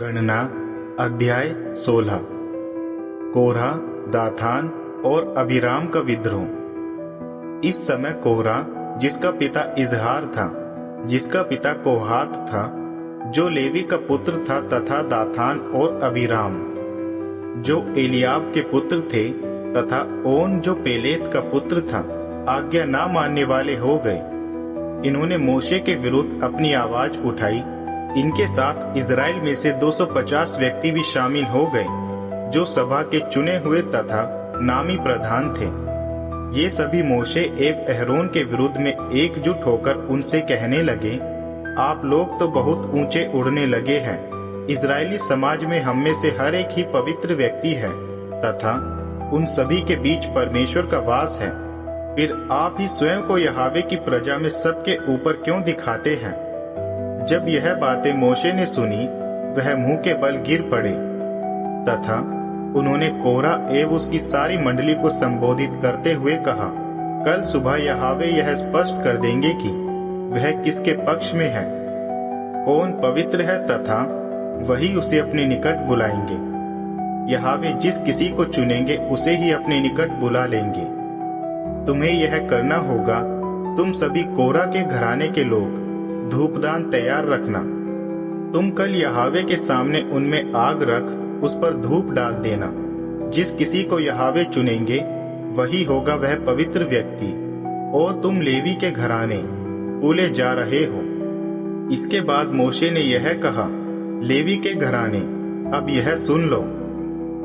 गणना अध्याय 16। कोरह, दाथान और अबीराम का विद्रोह। इस समय कोरह, जिसका पिता इजहार था, जिसका पिता कोहात था, जो लेवी का पुत्र था, तथा दाथान और अबीराम जो एलियाब के पुत्र थे, तथा ओन जो पेलेत का पुत्र था, आज्ञा ना मानने वाले हो गए। इन्होंने मोशे के विरुद्ध अपनी आवाज उठाई। इनके साथ इजराइल में से 250 व्यक्ति भी शामिल हो गए, जो सभा के चुने हुए तथा नामी प्रधान थे। ये सभी मोशे एवं अहरोन के विरुद्ध में एकजुट होकर उनसे कहने लगे, आप लोग तो बहुत ऊंचे उड़ने लगे हैं। इजरायली समाज में हम में से हर एक ही पवित्र व्यक्ति है, तथा उन सभी के बीच परमेश्वर का वास है। फिर आप ही स्वयं को यहोवा की प्रजा में सबके ऊपर क्यों दिखाते हैं? जब यह बातें मोशे ने सुनी, वह मुंह के बल गिर पड़े, तथा उन्होंने कोरह एवं उसकी सारी मंडली को संबोधित करते हुए कहा, कल सुबह यहोवा यह स्पष्ट कर देंगे कि वह किसके पक्ष में है, कौन पवित्र है, तथा वही उसे अपने निकट बुलाएंगे। यहोवा जिस किसी को चुनेंगे उसे ही अपने निकट बुला लेंगे। तुम्हें यह करना होगा, तुम सभी कोरह के घराने के लोग धूपदान तैयार रखना। तुम कल यहोवा के सामने उनमें आग रख उस पर धूप डाल देना। जिस किसी को यहोवा चुनेंगे वही होगा वह पवित्र व्यक्ति। और तुम लेवी के घराने बुले जा रहे हो। इसके बाद मोशे ने यह कहा, लेवी के घराने, अब यह सुन लो।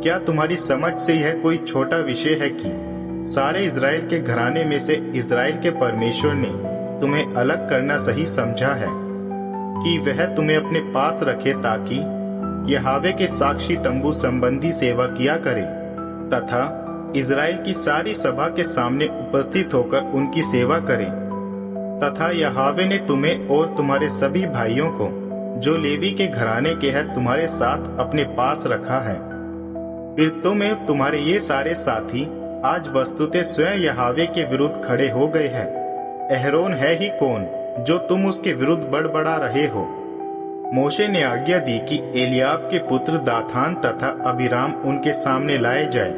क्या तुम्हारी समझ से यह कोई छोटा विषय है कि सारे इजराइल के घराने में से इजराइल के परमेश्वर ने तुम्हें अलग करना सही समझा है, कि वह तुम्हें अपने पास रखे, ताकि यहोवा के साक्षी तंबू संबंधी सेवा किया करे, तथा इजराइल की सारी सभा के सामने उपस्थित होकर उनकी सेवा करे। तथा यहोवा ने तुम्हें और तुम्हारे सभी भाइयों को, जो लेवी के घराने के हैं, तुम्हारे साथ अपने पास रखा है। फिर तुम एवं तुम्हारे ये सारे साथी आज वस्तुतः स्वयं यहोवा के विरुद्ध खड़े हो गए हैं। अहरोन है ही कौन जो तुम उसके विरुद्ध बड़बड़ा रहे हो? मोशे ने आज्ञा दी कि एलियाब के पुत्र दाथान तथा अबीराम उनके सामने लाए जाए।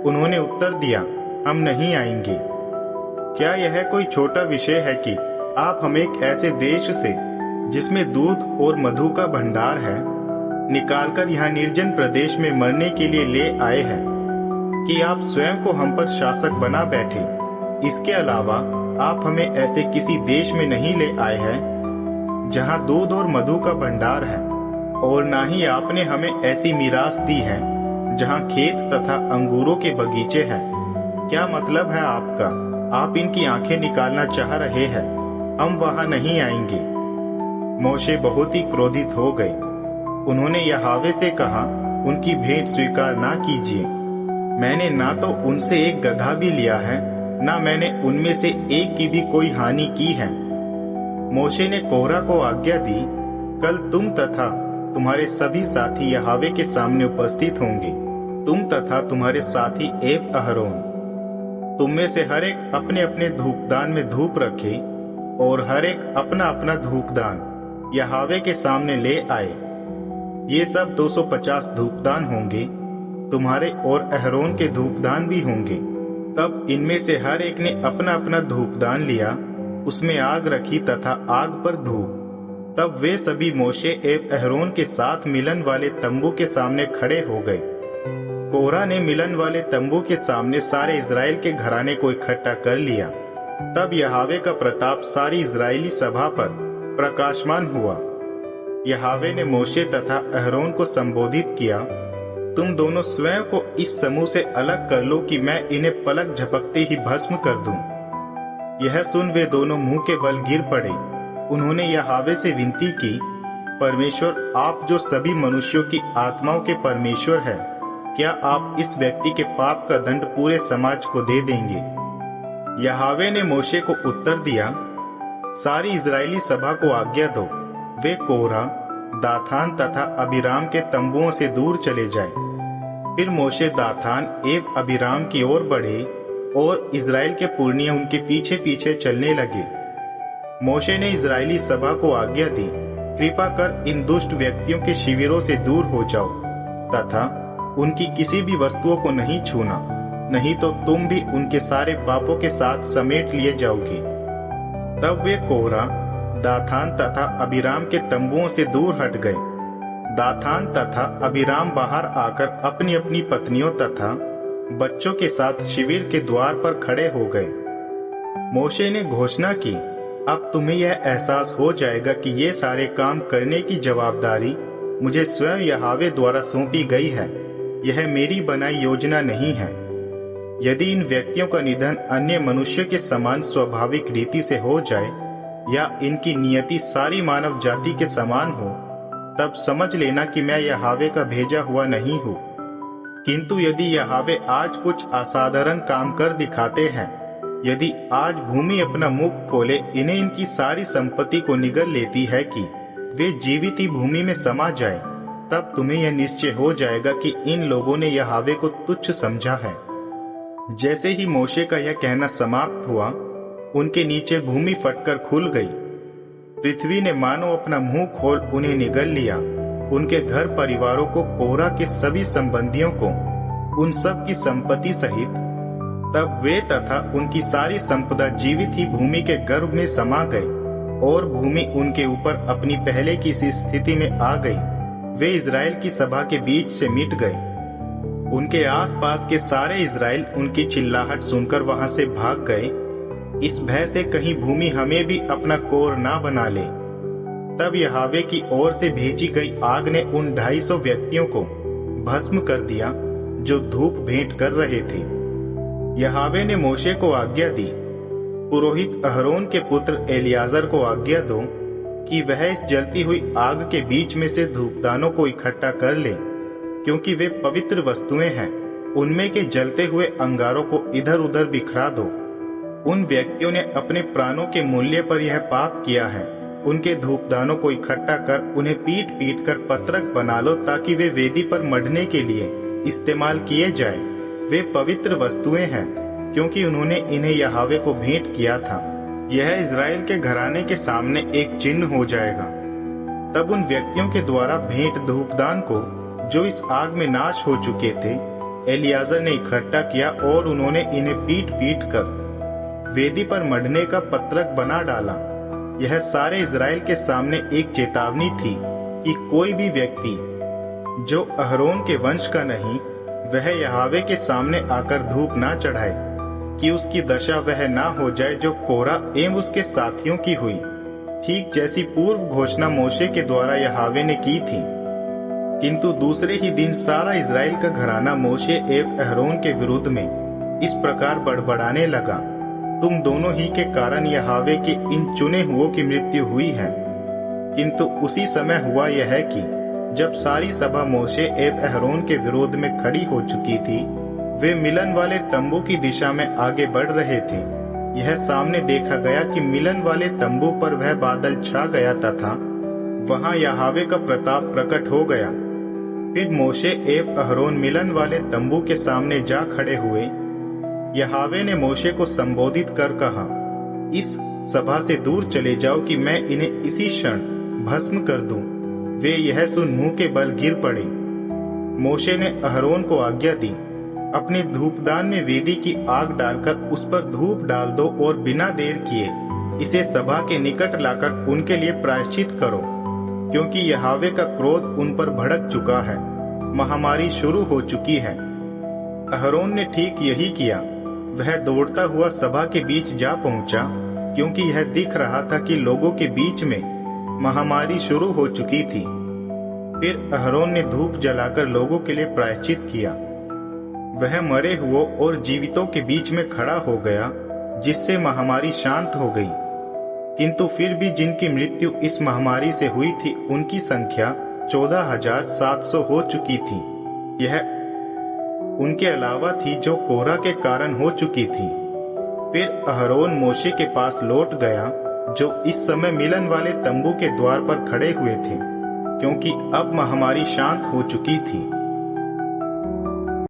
उन्होंने उत्तर दिया, हम नहीं आएंगे। क्या यह कोई छोटा विषय है कि आप हमें एक ऐसे देश से, जिसमें दूध और मधु का भंडार है, निकालकर यहाँ निर्जन प्रदेश में मरने के लिए ले आए हैं, कि आप स्वयं को हम पर शासक बना बैठे? इसके अलावा आप हमें ऐसे किसी देश में नहीं ले आए हैं जहाँ दूध और मधु का भंडार है, और ना ही आपने हमें ऐसी मीरास दी है जहाँ खेत तथा अंगूरों के बगीचे हैं। क्या मतलब है आपका? आप इनकी आंखें निकालना चाह रहे हैं। हम वहाँ नहीं आएंगे। मोशे बहुत ही क्रोधित हो गए। उन्होंने यहोवा से कहा, उनकी भेंट स्वीकार ना कीजिए। मैंने ना तो उनसे एक गधा भी लिया है, ना मैंने उनमें से एक की भी कोई हानि की है। मोशे ने कोरह को आज्ञा दी, कल तुम तथा तुम्हारे सभी साथी यहोवा के सामने उपस्थित होंगे, तुम तथा तुम्हारे साथी एवं अहरोन। तुम में से हर एक अपने अपने धूपदान में धूप रखे, और हर एक अपना अपना धूपदान यहोवा के सामने ले आए। ये सब 250 धूपदान होंगे। तुम्हारे और अहरोन के धूपदान भी होंगे। तब इनमें से हर एक ने अपना अपना धूपदान लिया, उसमें आग रखी तथा आग पर धूप। तब वे सभी मोशे एवं अहरोन के साथ मिलन वाले तंबू के सामने खड़े हो गए। कोरह ने मिलन वाले तंबू के सामने सारे इजराइल के घराने को इकट्ठा कर लिया। तब यहोवा का प्रताप सारी इजरायली सभा पर प्रकाशमान हुआ। यहोवा ने मोशे तथा अहरोन को संबोधित किया, तुम दोनों स्वयं को इस समूह से अलग कर लो कि मैं इन्हें पलक झपकते ही भस्म कर दूं। यह सुन वे दोनों मुंह के बल गिर पड़े। उन्होंने यहोवा से विनती की, परमेश्वर, आप जो सभी मनुष्यों की आत्माओं के परमेश्वर है, क्या आप इस व्यक्ति के पाप का दंड पूरे समाज को दे देंगे? यहोवा ने मोशे को उत्तर दिया, सारी इजरायली सभा को आज्ञा दो, वे कोरह, दाथान तथा अबीराम के तंबुओं से दूर चले जाए। फिर मोशे दाथान एवं अबीराम की ओर बढ़े, और इजराइल के पुरनिये उनके पीछे पीछे चलने लगे। मोशे ने इजरायली सभा को आज्ञा दी, कृपा कर इन दुष्ट व्यक्तियों के शिविरों से दूर हो जाओ तथा उनकी किसी भी वस्तुओं को नहीं छूना, नहीं तो तुम भी उनके सारे पापों के साथ समेट लिए जाओगे। तब वे कोरह, दाथान तथा अबीराम के तंबुओं से दूर हट गए। दाथान तथा अबीराम बाहर आकर अपनी अपनी पत्नियों तथा बच्चों के साथ शिविर के द्वार पर खड़े हो गए। मोशे ने घोषणा की, अब तुम्हें यह एहसास हो जाएगा कि ये सारे काम करने की जवाबदारी मुझे स्वयं यहोवा द्वारा सौंपी गई है। यह मेरी बनाई योजना नहीं है। यदि इन व्यक्तियों का निधन अन्य मनुष्य के समान स्वाभाविक रीति से हो जाए या इनकी नियति सारी मानव जाति के समान हो, तब समझ लेना कि मैं यहोवा का भेजा हुआ नहीं हूँ। किंतु यदि यहोवा आज कुछ असाधारण काम कर दिखाते हैं, यदि आज भूमि अपना मुख खोले इन्हें इनकी सारी संपत्ति को निगल लेती है कि वे जीवित ही भूमि में समा जाए, तब तुम्हें यह निश्चय हो जाएगा कि इन लोगों ने यहोवा को तुच्छ समझा है। जैसे ही मोशे का यह कहना समाप्त हुआ, उनके नीचे भूमि फटकर खुल गई। पृथ्वी ने मानो अपना मुंह खोल उन्हें निगल लिया। उनके घर परिवारों को, कोरह के सभी संबंधियों को, उन सब की संपत्ति सहित। तब वे तथा उनकी सारी संपदा जीवित ही भूमि के गर्भ में समा गए और भूमि उनके ऊपर अपनी पहले की सी स्थिति में आ गई। वे इजराइल की सभा के बीच से मिट गए। उनके आसपास के सारे इजराइल उनकी चिल्लाहट सुनकर वहां से भाग गए, इस भय से कहीं भूमि हमें भी अपना कोर ना बना ले। तब यहोवा की ओर से भेजी गई आग ने उन 250 व्यक्तियों को भस्म कर दिया जो धूप भेंट कर रहे थे। यहोवा ने मोशे को आज्ञा दी, पुरोहित अहरोन के पुत्र एलियाजर को आज्ञा दो कि वह इस जलती हुई आग के बीच में से धूपदानों को इकट्ठा कर ले, क्योंकि वे पवित्र वस्तुएं हैं। उनमें के जलते हुए अंगारों को इधर उधर बिखरा दो। उन व्यक्तियों ने अपने प्राणों के मूल्य पर यह पाप किया है। उनके धूपदानों को इकट्ठा कर उन्हें पीट पीट कर पत्रक बना लो, ताकि वे वेदी पर मढ़ने के लिए इस्तेमाल किए जाए। वे पवित्र वस्तुएं हैं, क्योंकि उन्होंने इन्हें यहोवा को भेंट किया था। यह इजराइल के घराने के सामने एक चिन्ह हो जाएगा। तब उन व्यक्तियों के द्वारा भेंट धूपदान को, जो इस आग में नाश हो चुके थे, एलियाजर ने इकट्ठा किया और उन्होंने इन्हें पीट पीट कर वेदी पर मढ़ने का पत्रक बना डाला। यह सारे इजराइल के सामने एक चेतावनी थी कि कोई भी व्यक्ति जो अहरोन के वंश का नहीं, वह यहोवा के सामने आकर धूप ना चढ़ाए, कि उसकी दशा वह ना हो जाए जो कोरह एवं उसके साथियों की हुई, ठीक जैसी पूर्व घोषणा मोशे के द्वारा यहोवा ने की थी। किंतु दूसरे ही दिन सारा इजराइल का घराना मोशे एवं अहरोन के विरुद्ध में इस प्रकार बड़बड़ाने लगा, तुम दोनों ही के कारण यहोवा के इन चुने हुओं की मृत्यु हुई है। किंतु उसी समय हुआ यह है कि जब सारी सभा मोशे एवं अहरोन के विरोध में खड़ी हो चुकी थी, वे मिलन वाले तंबू की दिशा में आगे बढ़ रहे थे। यह सामने देखा गया कि मिलन वाले तंबू पर वह बादल छा गया तथा वहां यहोवा का प्रताप प्रकट हो गया। फिर मोशे एवं अहरोन मिलन वाले तंबू के सामने जा खड़े हुए। यहोवा ने मोशे को संबोधित कर कहा, इस सभा से दूर चले जाओ कि मैं इन्हें इसी क्षण भस्म कर दूं। वे यह सुन मुंह के बल गिर पड़े। मोशे ने अहरोन को आज्ञा दी, अपने धूपदान में वेदी की आग डालकर उस पर धूप डाल दो और बिना देर किए इसे सभा के निकट लाकर उनके लिए प्रायश्चित करो, क्योंकि यहोवा का क्रोध उन पर भड़क चुका है, महामारी शुरू हो चुकी है। अहरोन ने ठीक यही किया। वह दौड़ता हुआ सभा के बीच जा पहुंचा, क्योंकि यह दिख रहा था कि लोगों के बीच में महामारी शुरू हो चुकी थी। फिर अहरोन ने धूप जलाकर लोगों के लिए प्रायश्चित किया। वह मरे हुओं और जीवितों के बीच में खड़ा हो गया, जिससे महामारी शांत हो गई। किंतु फिर भी जिनकी मृत्यु इस महामारी से हुई थी, उनकी संख्या 14,700 हो चुकी थी। यह उनके अलावा थी जो कोरह के कारण हो चुकी थी। फिर अहरोन मोशे के पास लौट गया, जो इस समय मिलन वाले तंबू के द्वार पर खड़े हुए थे, क्योंकि अब महामारी शांत हो चुकी थी।